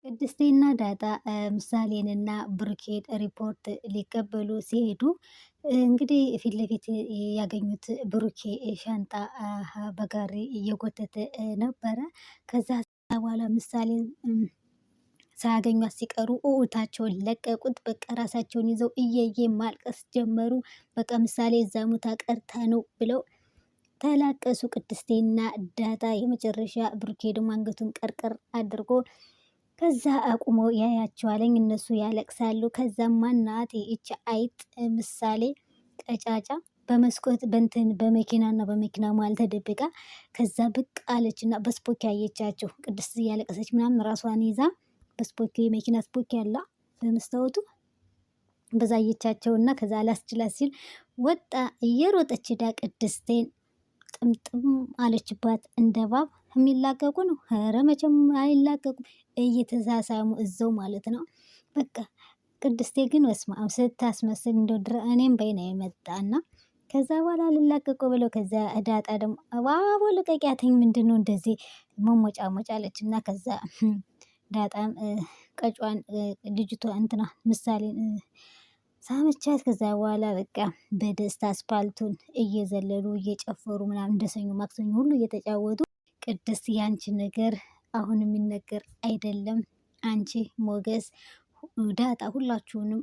ቅድስቴና ዳጣ ምሳሌንና ብሩኬን ሪፖርት ሊቀበሉ ሲሄዱ እንግዲህ ፊት ለፊት ያገኙት ብሩኬ ሻንጣ በጋሪ እየጎተተ ነበረ። ከዛ በኋላ ምሳሌን ሳያገኟት ሲቀሩ እውታቸውን ለቀቁት። በቃ ራሳቸውን ይዘው እየየ ማልቀስ ጀመሩ። በቃ ምሳሌ እዛ ሙታ ቀርታ ነው ብለው ተላቀሱ። ቅድስቴና ዳጣ የመጨረሻ ብሩኬ ደግሞ አንገቱን ቀርቀር አድርጎ ከዛ አቁሞ ያያቸዋለኝ። እነሱ ያለቅሳሉ። ከዛም ማናት ይቺ አይጥ ምሳሌ ቀጫጫ በመስኮት በንትን በመኪናና በመኪና መሀል ተደብቃ ከዛ ብቅ አለች እና በስፖኪ ያየቻቸው። ቅድስት እያለቀሰች ምናምን ራሷን ይዛ በስፖኪ የመኪና ስፖኪ ያላ በመስታወቱ በዛ አየቻቸው እና ከዛ አላስችላት ሲል ወጣ እየሮጠች ዳ ቅድስቴን ጥምጥም አለችባት። እንደ ባብ የሚላቀቁ ነው። ኧረ መቼም አይላቀቁም። እየተሳሳሙ እዛው ማለት ነው። በቃ ቅድስቴ ግን ወስማ ስታስመስል እንደ እኔም በይና የመጣና ከዛ በኋላ ልላቀቁ ብለው ከዛ ዳጣ ደግሞ አባቦ ልቀቂያተኝ ምንድን ነው እንደዚህ መሞጫ አለች እና ከዛ ዳጣም ቀጯን ልጅቷ እንትና ምሳሌን ሳመቻት። ከዛ በኋላ በቃ በደስታ አስፓልቱን እየዘለሉ እየጨፈሩ ምናምን እንደሰኞ ማክሰኞ ሁሉ እየተጫወቱ ቅድስት ያንቺ ነገር አሁን የሚነገር አይደለም። አንቺ ሞገስ፣ ዳጣ ሁላችሁንም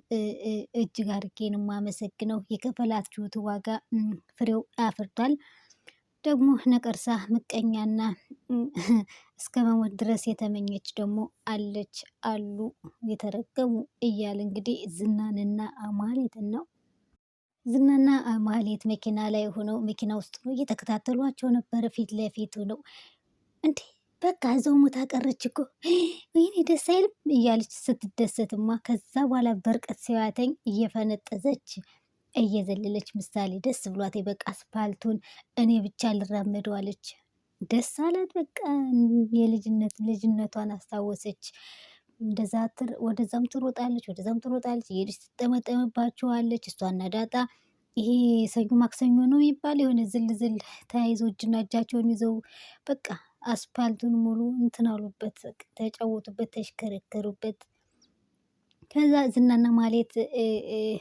እጅግ አድርጌ ነው የማመሰግነው። የከፈላችሁት ዋጋ ፍሬው አፍርቷል። ደግሞ ነቀርሳ ምቀኛና እስከ መሞት ድረስ የተመኘች ደግሞ አለች አሉ የተረገሙ እያለ እንግዲህ ዝናንና ማህሌትን ነው። ዝናና ማህሌት መኪና ላይ ሆነው መኪና ውስጥ ነው እየተከታተሏቸው ነበረ። ፊት ለፊት ሆነው እንዴ በቃ እዛው ሞታ ቀረች እኮ ወይኔ ደስ አይልም እያለች ስትደሰትማ፣ ከዛ በኋላ በርቀት ሲያተኝ እየፈነጠዘች እየዘለለች ምሳሌ ደስ ብሏት በቃ አስፓልቱን እኔ ብቻ ልራመደው አለች። ደስ አላት። በቃ ልጅነቷን አስታወሰች። እንደዛ ወደዛም ትሮጣለች፣ ወደዛም ትሮጣለች። እየሄደች ትጠመጠምባቸዋለች። እሷና ዳጣ ይሄ ሰኞ ማክሰኞ ነው የሚባል የሆነ ዝልዝል ተያይዘው እጅና እጃቸውን ይዘው በቃ አስፓልቱን ሙሉ እንትን አሉበት፣ ተጫወቱበት፣ ተሽከረከሩበት። ከዛ ዝናና ማሌት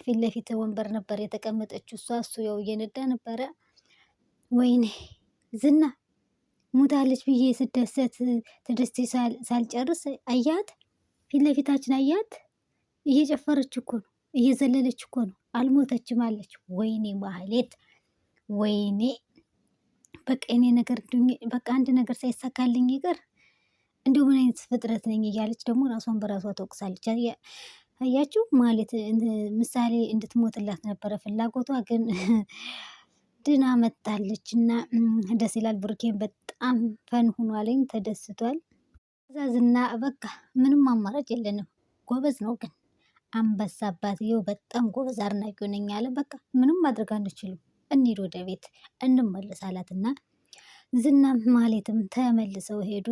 ፊት ለፊት ወንበር ነበር የተቀመጠችው እሱ ያው እየነዳ ነበረ። ወይኔ ዝና ሙታለች ብዬ ስደሰት ተደስቴ ሳልጨርስ አያት፣ ፊት ለፊታችን አያት። እየጨፈረች እኮ ነው፣ እየዘለለች እኮ ነው። አልሞተችም አለች። ወይኔ ማህሌት፣ ወይኔ በቃ እኔ ነገር በቃ አንድ ነገር ሳይሳካልኝ ይቀር እንዲሁ ምን አይነት ፍጥረት ነኝ እያለች ደግሞ ራሷን በራሷ ተወቅሳለች። አያችሁ ማለት ምሳሌ እንድትሞትላት ነበረ ፍላጎቷ፣ ግን ድና መጣለች እና ደስ ይላል። ብሩኬን በጣም ፈን ሆኗለኝ፣ ተደስቷል። ከዛ ዝና በቃ ምንም አማራጭ የለንም ጎበዝ ነው ግን አንበሳ አባትየው በጣም ጎበዝ አድናቂው ነኝ አለ። በቃ ምንም ማድረግ አንችልም እንሂድ ወደ ቤት እንመለስ አላትና ዝናም ማለትም ተመልሰው ሄዱ።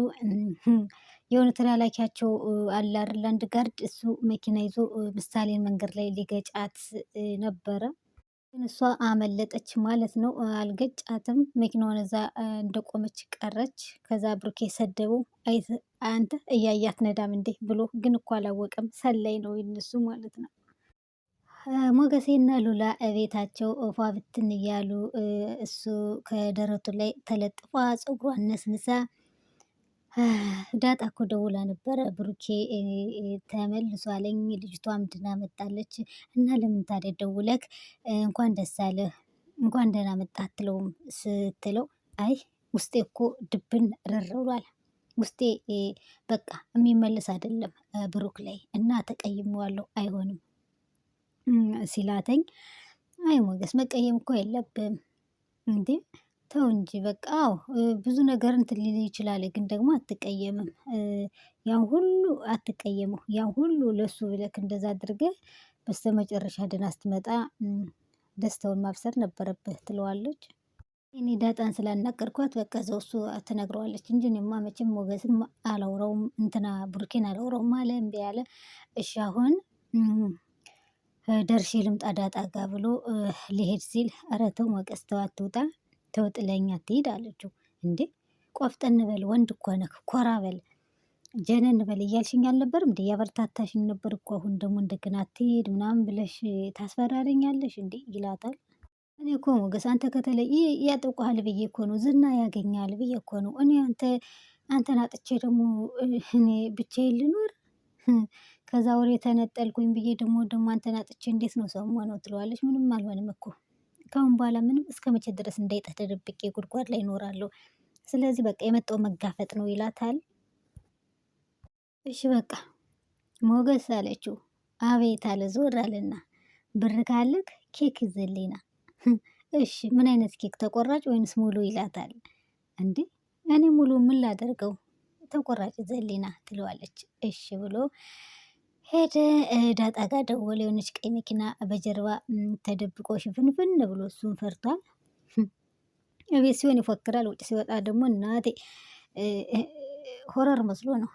የሆነ ተላላኪያቸው አለ አይደል አንድ ጋርድ፣ እሱ መኪና ይዞ ምሳሌን መንገድ ላይ ሊገጫት ነበረ፣ ግን እሷ አመለጠች ማለት ነው። አልገጫትም፣ መኪናውን እዛ እንደቆመች ቀረች። ከዛ ብሩኬ ሰደበው፣ አንተ እያያት ነዳም እንዴ ብሎ፣ ግን እኮ አላወቀም። ሰላይ ነው ይነሱ ማለት ነው። ሞገሴና ሉላ እቤታቸው ፏ ብትን እያሉ እሱ ከደረቱ ላይ ተለጥፏ ፀጉሯን ነስንሳ፣ ዳጣ እኮ ደውላ ነበረ ብሩኬ ተመልሷለኝ ልጅቷም ድና መጣለች እና ለምን ታዲያ ደውለክ እንኳን ደስ አለህ እንኳን ደህና መጣ አትለውም ስትለው፣ አይ ውስጤ እኮ ድብን ርር ብሏል፣ ውስጤ በቃ የሚመለስ አይደለም ብሩክ ላይ እና ተቀይሜዋለሁ አይሆንም ሲላተኝ፣ አይ ሞገስ መቀየም እኮ የለብም እንዴ ተው እንጂ በቃ ብዙ ነገር እንትን ሊል ይችላል፣ ግን ደግሞ አትቀየምም። ያን ሁሉ አትቀየመው፣ ያን ሁሉ ለሱ ብለክ እንደዛ አድርገህ በስተመጨረሻ ደህና ስትመጣ ደስታውን ማብሰር ነበረብህ ትለዋለች። እኔ ዳጣን ስላናገርኳት በቃ ዘው እሱ ትነግረዋለች እንጂ እኔማ መቼም ሞገስን አላውራውም እንትና ብሩኬን አላውራውም አለ። እምቢ አለ። እሺ አሁን ደርሼ ልምጣ ዳጣ ጋ ብሎ ሊሄድ ሲል፣ ኧረ ተው ሞገስ ተው አትውጣ፣ ተው ጥለኸኝ አትሂድ አለችው። እንዴ ቆፍጠን በል ወንድ እኮ ነህ፣ ኮራ በል ጀነን በል እያልሽኝ አልነበርም እንዴ? ያበረታታሽኝ ነበር እኮ አሁን ደግሞ እንደገና አትሄድ ምናምን ብለሽ ታስፈራረኛለሽ እንዴ? ይላታል። እኔ እኮ ሞገስ አንተ ከተለይ ያጠቁሃል ብዬ እኮ ነው፣ ዝና ያገኛል ብዬ እኮ ነው። እኔ አንተን አጥቼ ደግሞ እኔ ብቻዬን ልኖር ከዛ ወሬ ተነጠልኩኝ ብዬ ደግሞ አንተን አጥቼ እንዴት ነው ሰው ሆነው ትለዋለች። ምንም አልሆንም እኮ ከአሁን በኋላ ምንም እስከ መቼ ድረስ እንዳይጠህ ተደብቄ ጉድጓድ ላይ እኖራለሁ። ስለዚህ በቃ የመጣው መጋፈጥ ነው ይላታል። እሺ በቃ ሞገስ አለችው። አቤት አለ ዞር አለና፣ ብር ካለክ ኬክ ይዘልኝና። እሺ ምን አይነት ኬክ ተቆራጭ ወይንስ ሙሉ ይላታል። እንዴ እኔ ሙሉ ምን ላደርገው ተቆራጭ ይዘልኝና ትለዋለች። እሺ ብሎ ሄደ። ዳጣ ጋር ደወለ። የሆነች ቀይ መኪና በጀርባ ተደብቆ ሽፍንፍን ብሎ እሱን ፈርቷል። እቤት ሲሆን ይፎክራል፣ ውጭ ሲወጣ ደግሞ እናቴ ሆረር መስሎ ነው።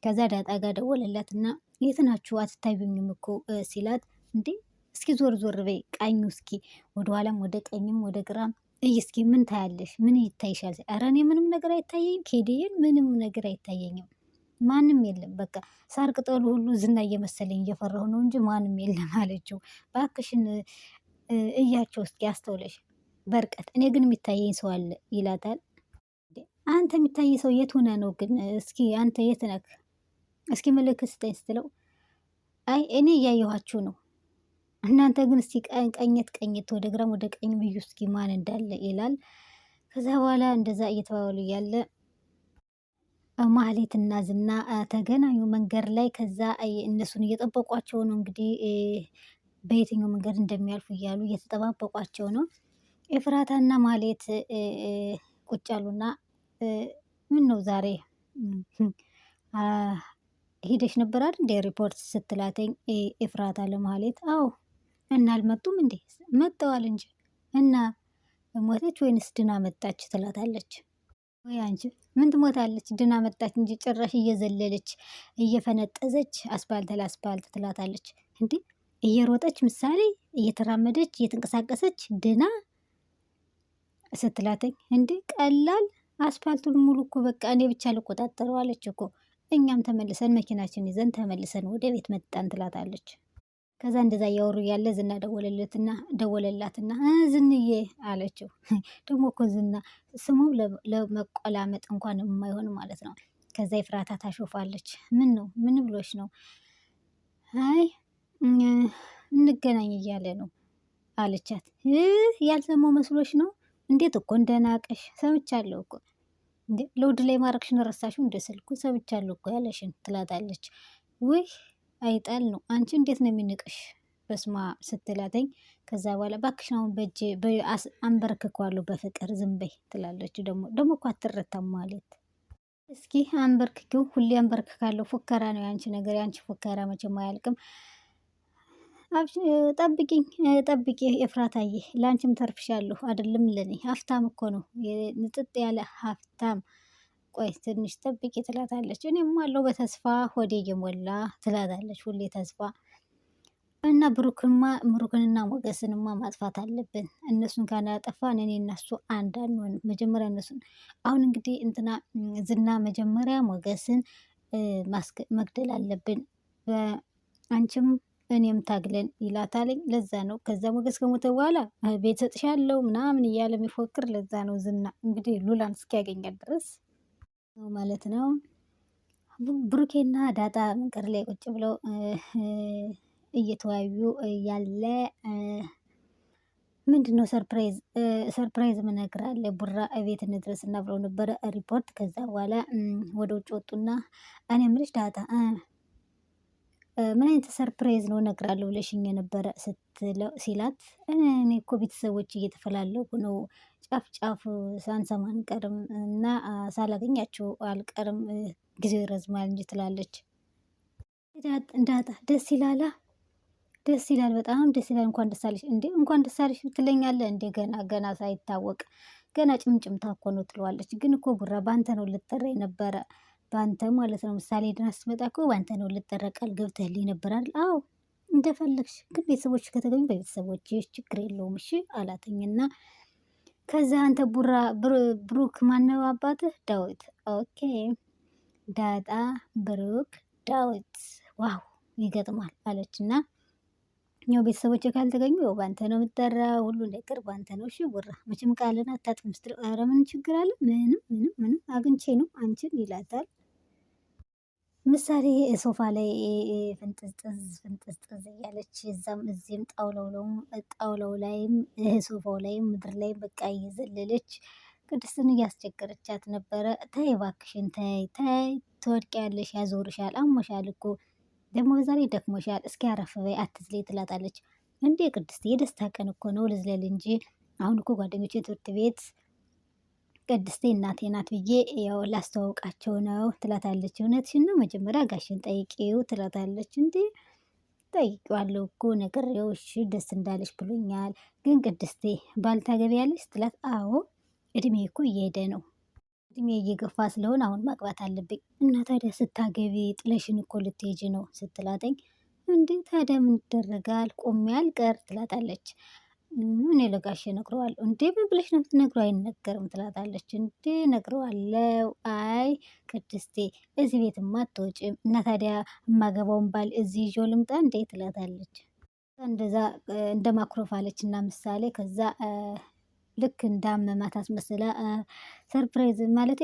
ከዛ ዳጣ ጋር ደወለላትና የት ናችሁ አትታዩኝም እኮ ሲላት፣ እንዴ እስኪ ዞር ዞር በይ ቃኙ እስኪ ወደ ኋላም ወደ ቀኝም ወደ ግራም እይ እስኪ ምን ታያለሽ? ምን ይታይሻል? ኧረ እኔ ምንም ነገር አይታየኝም ኬድዬን፣ ምንም ነገር አይታየኝም፣ ማንም የለም። በቃ ሳር ቅጠሉ ሁሉ ዝና እየመሰለኝ እየፈራሁ ነው እንጂ ማንም የለም አለችው። እባክሽን እያቸው እስኪ አስተውለሽ በርቀት፣ እኔ ግን የሚታየኝ ሰው አለ ይላታል። አንተ የሚታይ ሰው የት ሆነ ነው ግን? እስኪ አንተ የት ነክ? እስኪ ምልክት ስጠኝ ስትለው፣ አይ እኔ እያየኋችሁ ነው፣ እናንተ ግን እስኪ ቀኘት ቀኘት ወደ ግራም ወደ ቀኝ ብዩ እስኪ ማን እንዳለ ይላል። ከዛ በኋላ እንደዛ እየተባባሉ እያለ ማህሌትና ዝና ተገናኙ መንገድ ላይ። ከዛ እነሱን እየጠበቋቸው ነው እንግዲህ በየትኛው መንገድ እንደሚያልፉ እያሉ እየተጠባበቋቸው ነው። ኤፍራታና ማህሌት ቁጭ አሉና ምን ነው ዛሬ ሄደሽ ነበር አይደል እንደ ሪፖርት ስትላተኝ ኤፍራታ ለማህሌት፣ አዎ እና አልመጡም እንዴ? መጥተዋል እንጂ እና ሞተች ወይንስ ድና መጣች ትላታለች። ወይ አንቺ ምን ትሞታለች? ድና መጣች እንጂ ጭራሽ እየዘለለች እየፈነጠዘች አስፓልት ለአስፓልት ትላታለች። እንዴ እየሮጠች ምሳሌ እየተራመደች እየተንቀሳቀሰች ድና ስትላተኝ፣ እንዴ ቀላል አስፓልቱን ሙሉ እኮ በቃ እኔ ብቻ ልቆጣጠረው አለች እኮ። እኛም ተመልሰን መኪናችን ይዘን ተመልሰን ወደ ቤት መጣን ትላታለች። ከዛ እንደዛ እያወሩ ያለ ዝና ደወለላትና ዝንዬ አለችው። ደግሞ እኮ ዝና ስሙም ለመቆላመጥ እንኳን የማይሆን ማለት ነው። ከዛ ኤፍራታ ታሾፋለች። ምን ነው ምን ብሎች ነው? አይ እንገናኝ እያለ ነው አለቻት። ያልሰማው መስሎች ነው? እንዴት እኮ እንደናቀሽ ሰምቻለሁ እኮ። እንዴ ለውድ ላይ ማረክሽን ረሳሽው? እንደ ስልኩ ሰምቻለሁ እኮ ያለሽን ትላታለች። ውይ አይጣል ነው አንቺ እንዴት ነው የሚንቅሽ? በስማ ስትላተኝ፣ ከዛ በኋላ እባክሽን አሁን በእጄ አንበርክኳለሁ በፍቅር ዝም በይ ትላለች። ደግሞ እኮ አትረታም ማለት እስኪ አንበርክኪው። ሁሌ አንበርክካለሁ። ፉከራ ነው ያንቺ ነገር፣ ያንቺ ፉከራ መቼም አያልቅም። ጠብቂኝ ጠብቂ ኤፍራታዬ፣ ለአንቺም ተርፍሻለሁ አይደለም ለኔ። ሀብታም እኮ ነው ንጥጥ ያለ ሀብታም። ቆይ ትንሽ ጠብቂ ትላታለች። እኔም አለው በተስፋ ሆዴ እየሞላ ትላታለች። ሁሌ ተስፋ እና ብሩክንና ሞገስንማ ማጥፋት አለብን። እነሱን ካላጠፋን እኔ እነሱ አንድ አንሆንም። መጀመሪያ እነሱን አሁን እንግዲህ እንትና ዝና መጀመሪያ ሞገስን መግደል አለብን፣ አንቺም እኔም ታግለን ይላታለኝ። ለዛ ነው ከዛ ሞገስ ከሞተ በኋላ ቤት ሰጥሻለሁ ምናምን እያለ የሚፎክር። ለዛ ነው ዝና እንግዲህ ሉላን እስኪያገኛት ድረስ ማለት ነው። ብሩኬና ዳጣ መንገድ ላይ ቁጭ ብለው እየተወያዩ ያለ ምንድን ነው ሰርፕራይዝ ምነግራለ ቡራ እቤት እንድረስና ብለው ነበረ ሪፖርት። ከዛ በኋላ ወደ ውጭ ወጡና እኔ የምልሽ ዳጣ ምን አይነት ሰርፕራይዝ ነው እነግራለሁ ብለሽኝ የነበረ ሲላት፣ እኔ እኮ ቤተሰቦች እየተፈላለጉ ነው፣ ጫፍ ጫፍ ሳንሰማ አንቀርም እና ሳላገኛቸው አልቀርም፣ ጊዜው ይረዝማል እንጂ ትላለች። ዳጣ ደስ ይላላ፣ ደስ ይላል፣ በጣም ደስ ይላል። እንኳን ደስ አለሽ እንዴ! እንኳን ደስ አለሽ ትለኛለህ እንዴ? ገና ሳይታወቅ ገና ጭምጭምታ እኮ ነው ትለዋለች። ግን እኮ ቡራ በአንተ ነው ልጠራ የነበረ፣ በአንተ ማለት ነው። ምሳሌ ድና ስትመጣ እኮ በአንተ ነው ልጠራ ቃል ገብተህልኝ ነበር አይደል? አዎ እንደፈለግሽ፣ ግን ቤተሰቦች ከተገኙ በቤተሰቦች ችግር የለውም እሺ አላተኝና ከዛ አንተ ብሩክ ማነው አባትህ? ዳዊት። ኦኬ ዳጣ፣ ብሩክ፣ ዳዊት ዋው ይገጥማል አለችና ያው ቤተሰቦቼ ካልተገኙ ያው ባንተ ነው የምጠራ፣ ሁሉ ነገር ባንተ ነው። እሺ ቡራ መቼም ቃልን አታጥፍም ስትለው ኧረ ምን ችግር አለ? ምንም አግኝቼ ነው አንቺን ይላታል። ምሳሌ ሶፋ ላይ ፍንጥዝጥዝ እያለች እዛም እዚህም ጣውላው ላይም ሶፋው ላይም ምድር ላይ በቃ እየዘለለች ቅድስትን እያስቸገረቻት ነበረ። ተይ እባክሽን ተይ ትወድቂያለሽ፣ ያዞርሻል፣ አሞሻል እኮ ደግሞ በዛ ላይ ደክሞሻል፣ እስኪ አረፍ በይ አትዝለይ ትላታለች። እንዴ ቅድስት የደስታ ቀን እኮ ነው ልዝለል እንጂ አሁን እኮ ጓደኞቼ ትምህርት ቤት ቅድስቴ እናቴ ናት ብዬ ያው ላስተዋውቃቸው ነው ትላታለች። እውነትሽን ነው መጀመሪያ ጋሽን ጠይቂው ትላታለች። እንዴ ጠይቄዋለሁ እኮ ነግሬው እሺ ደስ እንዳለሽ ብሎኛል። ግን ቅድስቴ ባል ታገቢያለሽ ስትላት አዎ እድሜ እኮ እየሄደ ነው፣ እድሜ እየገፋ ስለሆነ አሁን ማግባት አለብኝ። እና ታዲያ ስታገቢ ጥለሽን እኮ ልትሄጂ ነው ስትላተኝ እንዴ ታዲያ ምን ይደረጋል ቆሜ አልቀር ትላታለች። እኔ ለጋሼ እነግረዋለሁ። እንዴ ምን ብለሽ ነው የምትነግረው? አይነገርም ትላታለች። እንዴ እነግረዋለሁ። አይ ቅድስቴ እዚህ ቤትማ አትወጪም እና ታዲያ የማገባውን ባል እዚህ ይዤው ልምጣ እንዴ ትላታለች። እንደዛ እንደ ማኩረፍ አለች እና ምሳሌ ከዛ ልክ እንዳመማት አስመስላ ሰርፕራይዝ ማለት